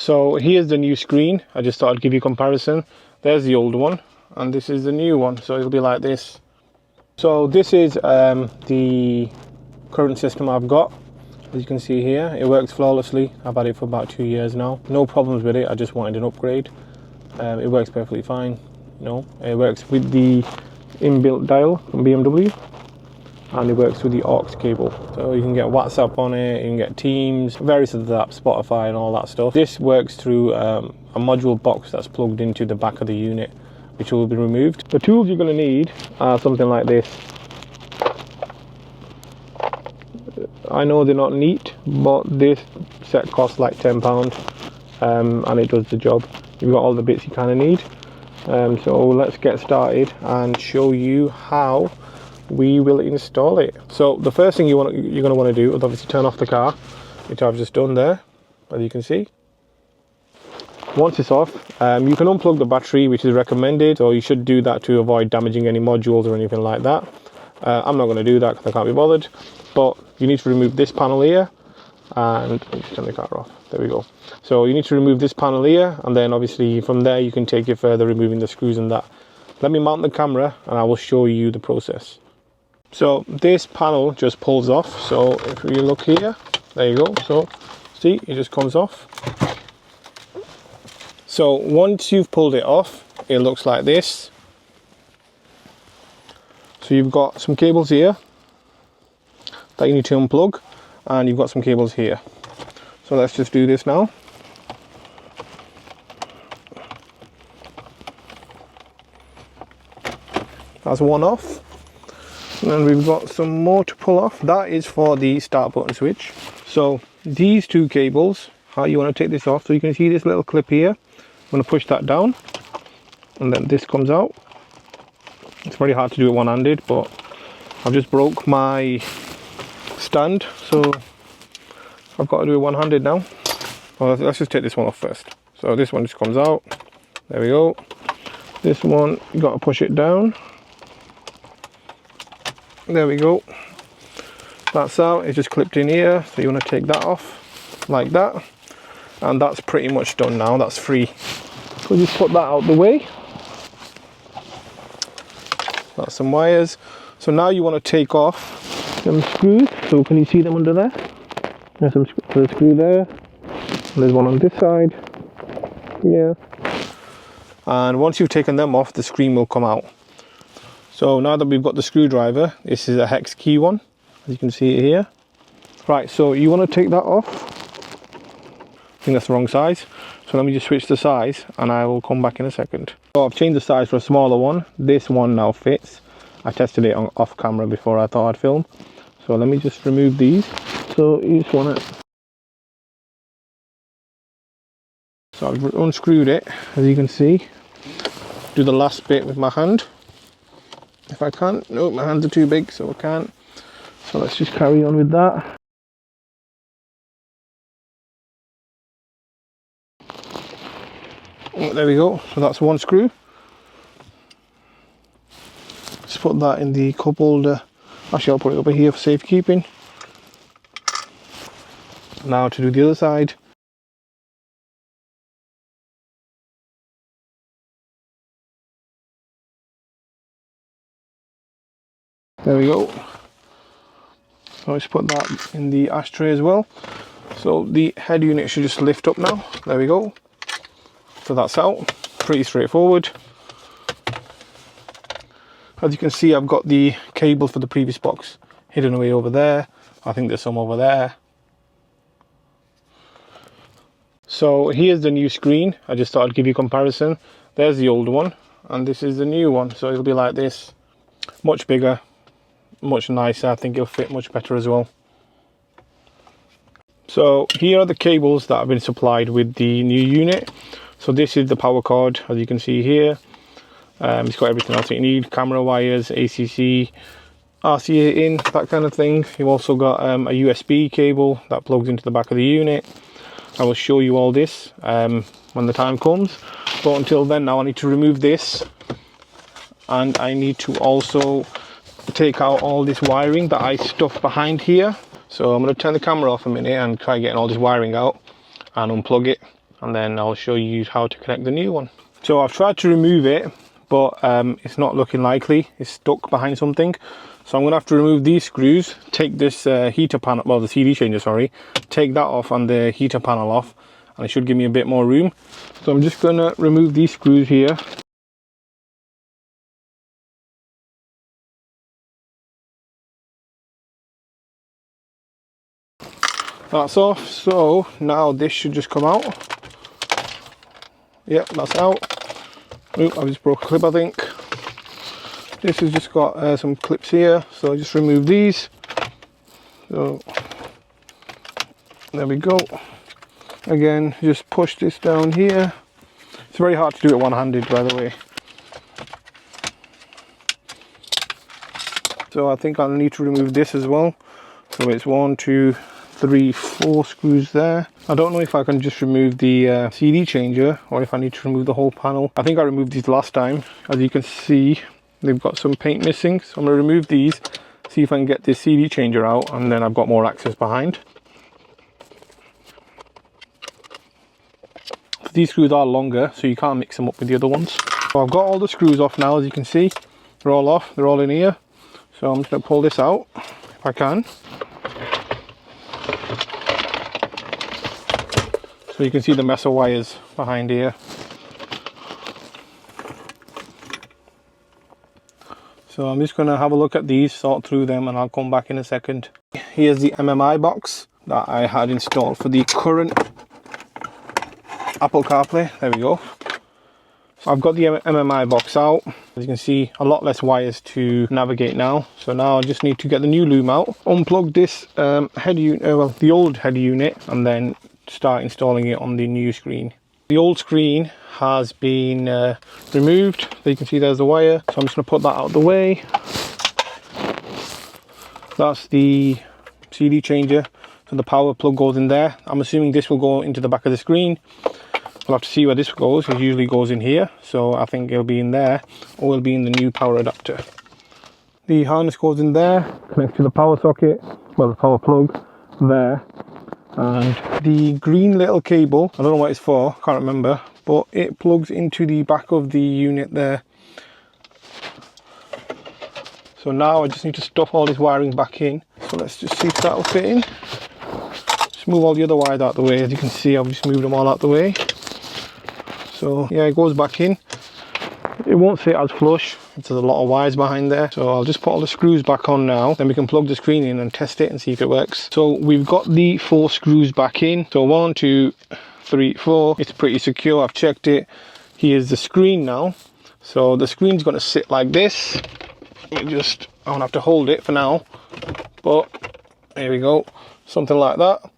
So here's the new screen. I just thought I'd give you a comparison. There's the old one and this is the new one, so it'll be like this. So this is the current system I've got. As you can see here, it works flawlessly. I've had it for about 2 years now. No problems with it. I just wanted an upgrade. It works perfectly fine. It works with the inbuilt dial from BMW, and it works with the aux cable. So you can get WhatsApp on it, you can get Teams, various other apps, Spotify and all that stuff. This works through a module box that's plugged into the back of the unit, which will be removed. The tools you're going to need are something like this. I know they're not neat, but this set costs like £10 and it does the job. You've got all the bits you kind of need. So let's get started and show you how we will install it. So the first thing you're going to want to do is obviously turn off the car, which I've just done there, as you can see. Once it's off, you can unplug the battery, which is recommended, so you should do that to avoid damaging any modules or anything like that. I'm not going to do that because I can't be bothered, but you need to remove this panel here, and let me just turn the car off. There we go. So you need to remove this panel here, and then obviously from there you can take it further, removing the screws and that. Let me mount the camera and I will show you the process. So this panel just pulls off. So if you look here, there you go. So see, it just comes off. So once you've pulled it off, it looks like this. So you've got some cables here that you need to unplug, and you've got some cables here. So let's just do this now. That's one off. And we've got some more to pull off. That is for the start button switch. So these two cables, how you want to take this off. So you can see this little clip here. I'm going to push that down, and then this comes out. It's very hard to do it one-handed, but I've just broke my stand, so I've got to do it one-handed now. Well, let's just take this one off first. So this one just comes out. There we go. This one, you got to push it down. There we go. That's out. It's just clipped in here, so you want to take that off like that, and that's pretty much done now. That's free. So just put that out the way. That's some wires. So now you want to take off some screws. So can you see them under there? There's a screw there. There's one on this side. Yeah. And once you've taken them off, the screen will come out. So now that we've got the screwdriver, this is a hex key one, as you can see it here. Right, so you want to take that off. I think that's the wrong size. So let me just switch the size and I will come back in a second. So I've changed the size for a smaller one. This one now fits. I tested it off camera before I thought I'd film. So let me just remove these. So you just want to... So I've unscrewed it, as you can see. Do the last bit with my hand. If I can. No, my hands are too big, so I can't. So let's just carry on with that. Oh, there we go. So that's one screw. Just put that in the cup holder. Actually, I'll put it over here for safekeeping. Now to do the other side. There we go. So let's put that in the ashtray as well. So the head unit should just lift up now. There we go. So that's out. Pretty straightforward. As you can see, I've got the cable for the previous box hidden away over there. I think there's some over there. So here's the new screen. I just thought I'd give you a comparison. There's the old one and this is the new one. So it'll be like this. Much bigger, much nicer. I think it'll fit much better as well. So here are the cables that have been supplied with the new unit. So this is the power cord, as you can see here. It's got everything else that you need: camera wires, ACC, RCA in, that kind of thing. You've also got a USB cable that plugs into the back of the unit. I will show you all this when the time comes, but until then, now I need to remove this, and I need to also take out all this wiring that I stuffed behind here. So I'm going to turn the camera off a minute and try getting all this wiring out and unplug it, and then I'll show you how to connect the new one. So I've tried to remove it, but it's not looking likely. It's stuck behind something. So I'm gonna have to remove these screws, take this heater panel, well, the CD changer, sorry, take that off and the heater panel off, and it should give me a bit more room. So I'm just gonna remove these screws here. That's off, so now this should just come out. Yep, that's out. Oop, I just broke a clip, I think. This has just got some clips here, so I'll just remove these. So there we go. Again, just push this down here. It's very hard to do it one-handed, by the way. So I think I'll need to remove this as well. So it's 1, 2, 3, 4 screws there. I don't know if I can just remove the CD changer or if I need to remove the whole panel. I think I removed these last time. As you can see, they've got some paint missing. So I'm going to remove these, see if I can get this CD changer out, and then I've got more access behind. These screws are longer, so you can't mix them up with the other ones. So I've got all the screws off now, as you can see. They're all off, they're all in here. So I'm just going to pull this out, if I can. So you can see the mess of wires behind here. So I'm just going to have a look at these, sort through them, and I'll come back in a second. Here's the MMI box that I had installed for the current Apple CarPlay. There we go. So I've got the MMI box out. As you can see, a lot less wires to navigate now. So now I just need to get the new loom out, unplug this head unit, well, the old head unit, and then start installing it on the new screen. The old screen has been removed. So you can see there's the wire. So I'm just going to put that out of the way. That's the CD changer. So the power plug goes in there. I'm assuming this will go into the back of the screen. We'll have to see where this goes. It usually goes in here, so I think it'll be in there, or it'll be in the new power adapter. The harness goes in there, connects to the power socket, well, the power plug there, and the green little cable, I don't know what it's for, can't remember, but it plugs into the back of the unit there. So now I just need to stuff all this wiring back in. So let's just see if that'll fit in. Just move all the other wires out the way. As you can see, I've just moved them all out the way. So yeah, it goes back in. It won't sit as flush. There's a lot of wires behind there. So I'll just put all the screws back on now. Then we can plug the screen in and test it and see if it works. So we've got the 4 screws back in. So 1, 2, 3, 4. It's pretty secure. I've checked it. Here's the screen now. So the screen's going to sit like this. I won't have to hold it for now. But here we go. Something like that.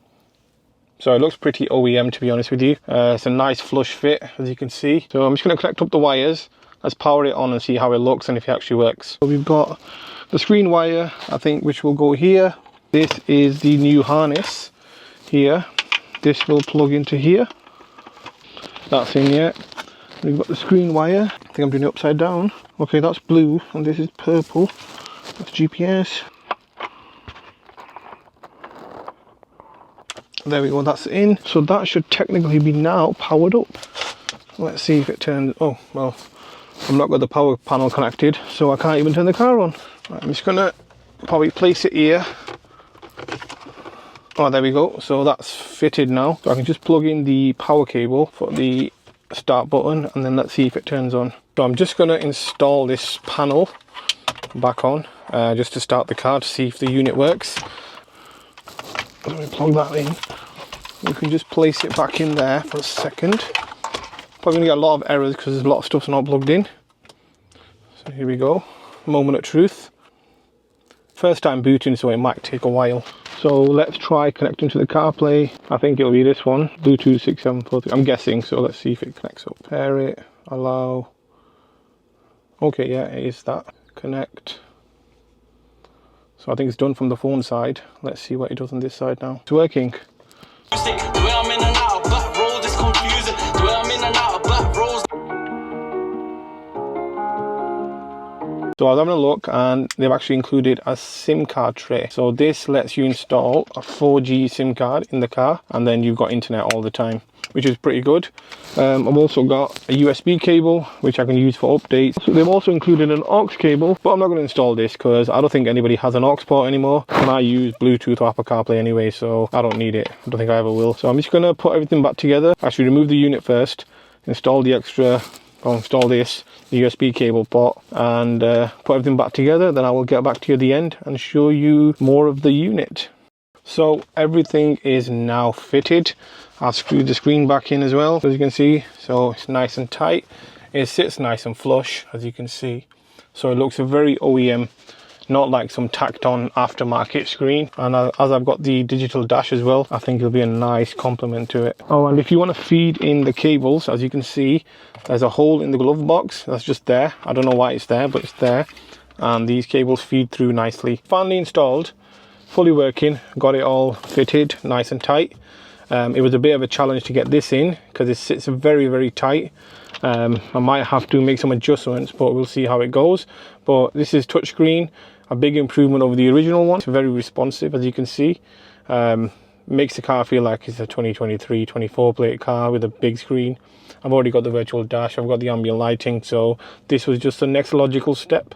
So it looks pretty OEM, to be honest with you. It's a nice flush fit, as you can see. So I'm just going to connect up the wires. Let's power it on and see how it looks and if it actually works. So we've got the screen wire, I think, which will go here. This is the new harness here. This will plug into here. That's in yet. We've got the screen wire. I think I'm doing it upside down. Okay, that's blue and this is purple. That's GPS. There we go, that's in. So that should technically be now powered up. Let's see if it turns. Oh, well, I've not got the power panel connected, so I can't even turn the car on. Right, I'm just gonna probably place it here. Oh, there we go. So that's fitted now. So I can just plug in the power cable for the start button, and then let's see if it turns on. So I'm just gonna install this panel back on, just to start the car to see if the unit works. Let me plug that in. We can just place it back in there for a second. Probably gonna get a lot of errors because there's a lot of stuff's not plugged in. So here we go. Moment of truth. First time booting, so it might take a while. So let's try connecting to the CarPlay. I think it'll be this one, Bluetooth 6743. I'm guessing, so let's see if it connects up. Pair it, allow. Okay, yeah, it is that. Connect. So I think it's done from the phone side. Let's see what it does on this side now. It's working. So I was having a look and they've actually included a SIM card tray. So this lets you install a 4G SIM card in the car and then you've got internet all the time, which is pretty good. I've also got a USB cable which I can use for updates. So they've also included an aux cable, but I'm not going to install this because I don't think anybody has an aux port anymore, and I use Bluetooth or Apple CarPlay anyway, so I don't need it. I don't think I ever will. So I'm just going to put everything back together. Actually remove the unit first, install the extra, I'll install this, the USB cable port, and put everything back together. Then I will get back to you at the end and show you more of the unit. So everything is now fitted. I've screwed the screen back in as well, as you can see. So it's nice and tight. It sits nice and flush, as you can see. So it looks very OEM, not like some tacked on aftermarket screen. And as I've got the digital dash as well, I think it'll be a nice complement to it. Oh, and if you want to feed in the cables, as you can see, there's a hole in the glove box that's just there. I don't know why it's there, but it's there. And these cables feed through nicely. Finally installed, fully working, got it all fitted nice and tight. It was a bit of a challenge to get this in because it sits very, very tight. I might have to make some adjustments, but we'll see how it goes. But this is touchscreen, a big improvement over the original one. It's very responsive, as you can see. Makes the car feel like it's a 2023, 24 plate car with a big screen. I've already got the virtual dash, I've got the ambient lighting, so this was just the next logical step.